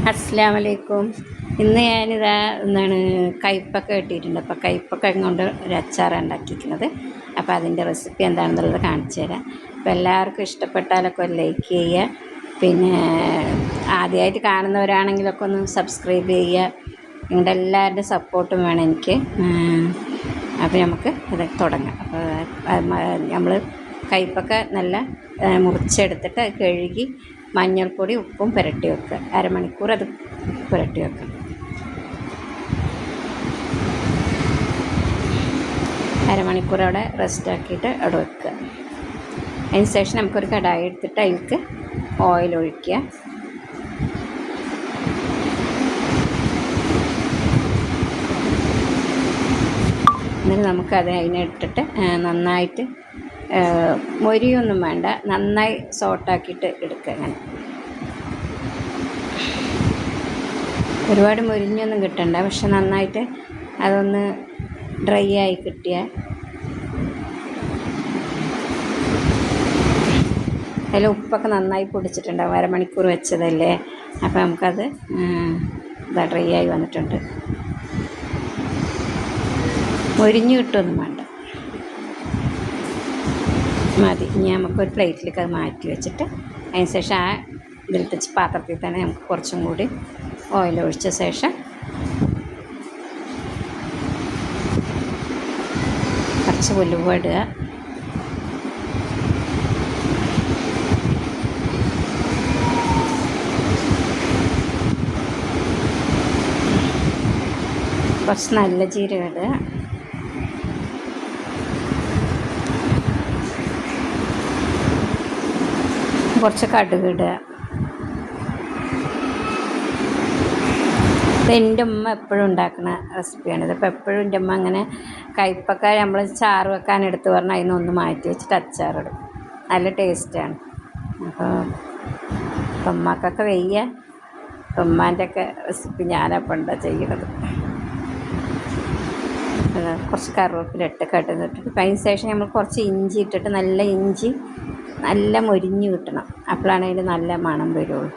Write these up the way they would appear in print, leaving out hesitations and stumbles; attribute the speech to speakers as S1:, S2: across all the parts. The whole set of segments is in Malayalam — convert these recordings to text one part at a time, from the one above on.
S1: അസ്സലാമു അലൈക്കും. ഇന്ന് ഞാനിതാ എന്താണ് കയ്പ്പൊക്കെ കിട്ടിയിട്ടുണ്ട്. അപ്പോൾ കയ്പ്പൊക്കെ കൊണ്ട് ഒരു അച്ചാറാണ് ഉണ്ടാക്കിയിരിക്കുന്നത്. അപ്പോൾ അതിൻ്റെ റെസിപ്പി എന്താണെന്നുള്ളത് കാണിച്ചു തരാം. അപ്പോൾ എല്ലാവർക്കും ഇഷ്ടപ്പെട്ടാലൊക്കെ ഒരു ലൈക്ക് ചെയ്യുക. പിന്നെ ആദ്യമായിട്ട് കാണുന്നവരാണെങ്കിലൊക്കെ ഒന്ന് സബ്സ്ക്രൈബ് ചെയ്യുക. നിങ്ങളുടെ എല്ലാവരുടെയും സപ്പോർട്ടും വേണം എനിക്ക്. അപ്പോൾ നമുക്ക് ഇത് തുടങ്ങാം. അപ്പോൾ നമ്മൾ കയ്പ്പൊക്കെ നല്ല മുറിച്ചെടുത്തിട്ട് കഴുകി മഞ്ഞൾപ്പൊടി ഉപ്പും പുരട്ടി വെക്കുക. അരമണിക്കൂർ അത് പുരട്ടി വെക്കണം. അരമണിക്കൂർ അവിടെ റെസ്റ്റ് ആക്കിയിട്ട് അവിടെ വെക്കുക. അതിന് ശേഷം നമുക്കൊരു കടായി എടുത്തിട്ട് അതിലേക്ക് ഓയിൽ ഒഴിക്കുക. എന്നിട്ട് നമുക്കത് അതിനിട്ടിട്ട് നന്നായിട്ട് മൊരിയൊന്നും വേണ്ട, നന്നായി സോട്ടാക്കിയിട്ട് എടുക്കുക. അങ്ങനെ ഒരുപാട് മൊരിഞ്ഞൊന്നും കിട്ടണ്ട, പക്ഷെ നന്നായിട്ട് അതൊന്ന് ഡ്രൈ ആയി കിട്ടിയാൽ അതിൽ ഉപ്പൊക്കെ നന്നായി പൊടിച്ചിട്ടുണ്ടാവും. അരമണിക്കൂർ വെച്ചതല്ലേ, അപ്പോൾ നമുക്കത് ഡ്രൈ ആയി വന്നിട്ടുണ്ട്. മൊരിഞ്ഞ് കിട്ടുമൊന്നും വേണ്ട, മതി. ഇനി നമുക്കൊരു പ്ലേറ്റിലേക്ക് അത് മാറ്റി വെച്ചിട്ട് അതിന് ശേഷം ആ ഇതിലത്തെ പാത്രത്തിൽ തന്നെ നമുക്ക് കുറച്ചും കൂടി ഓയിൽ ഒഴിച്ച ശേഷം കുറച്ച് ഉലുവ ഇടുക. കുറച്ച് നല്ല ജീരകം ഇടുക. കുറച്ച് കടുക് ഇടുക. ഇത് എൻ്റെ ഉമ്മ എപ്പോഴും ഉണ്ടാക്കുന്ന റെസിപ്പിയാണിത്. അപ്പോൾ എപ്പോഴും എൻ്റെ ഉമ്മ അങ്ങനെ കയ്പ്പൊക്കെ നമ്മൾ ചാറ് വെക്കാൻ എടുത്ത് പറഞ്ഞാൽ അതിനൊന്ന് മാറ്റി വെച്ചിട്ട് അച്ചാറിടും. നല്ല ടേസ്റ്റാണ്. അപ്പോൾ ഉമ്മക്കൊക്കെ വയ്യ, ഉമ്മാൻ്റെയൊക്കെ റെസിപ്പി ഞാനപ്പോൾ എന്താ ചെയ്യുന്നത്. കുറച്ച് കറിവേപ്പില ഇട്ട് കടുകിട്ടിട്ട് അതിന് ശേഷം നമ്മൾ കുറച്ച് ഇഞ്ചി ഇട്ടിട്ട് നല്ല മൊരിഞ്ഞ് കിട്ടണം. അപ്പോഴാണ് അതിന് നല്ല മണം വരുള്ളൂ.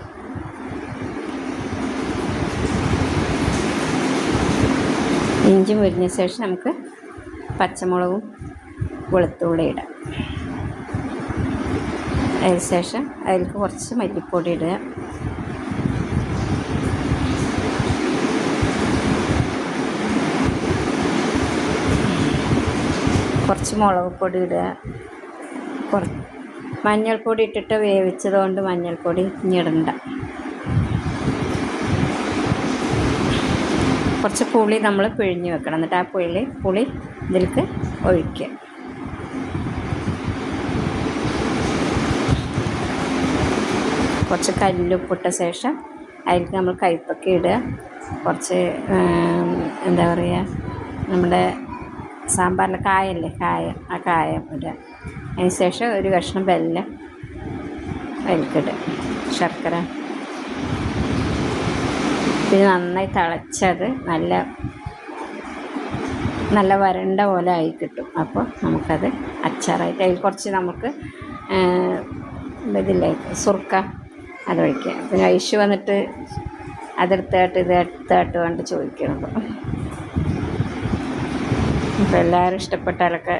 S1: ഇഞ്ചി മൊരിഞ്ഞ ശേഷം നമുക്ക് പച്ചമുളകും വെളുത്തുള്ളി ഇടാം. അതിന് ശേഷം അതിലേക്ക് കുറച്ച് മല്ലിപ്പൊടി ഇടുക. കുറച്ച് മുളക് പൊടി ഇടുക. മഞ്ഞൾപ്പൊടി ഇട്ടിട്ട് വേവിച്ചതുകൊണ്ട് മഞ്ഞൾപ്പൊടി ഇടണ്ട. കുറച്ച് പുളി നമ്മൾ പിഴിഞ്ഞ് വെക്കണം. എന്നിട്ട് ആ പുളി ഇതിലേക്ക് ഒഴിക്കുക. കുറച്ച് കല്ലുപ്പിട്ട ശേഷം അതിലേക്ക് നമ്മൾ കയ്പ്പൊക്കെ ഇടുക. കുറച്ച് എന്താ പറയുക, നമ്മുടെ സാമ്പാറിലെ കായല്ലേ, ആ കായം ഇടുക. അതിന് ശേഷം ഒരു കഷ്ണം വെല്ലം അതിലേക്കിടുക, ശർക്കര. പിന്നെ നന്നായി തിളച്ചത് നല്ല വരണ്ട പോലെ ആയി കിട്ടും. അപ്പോൾ നമുക്കത് അച്ചാറായിട്ട് അതിൽ കുറച്ച് നമുക്ക് ഇതില്ലേ സുർക്ക അതൊഴിക്കുക. പിന്നെ ഐഷ് വന്നിട്ട് അതെടുത്തായിട്ട് ഇതെടുത്തായിട്ട് കൊണ്ട് ചോദിക്കണത്. അപ്പോൾ എല്ലാവരും ഇഷ്ടപ്പെട്ടാലൊക്കെ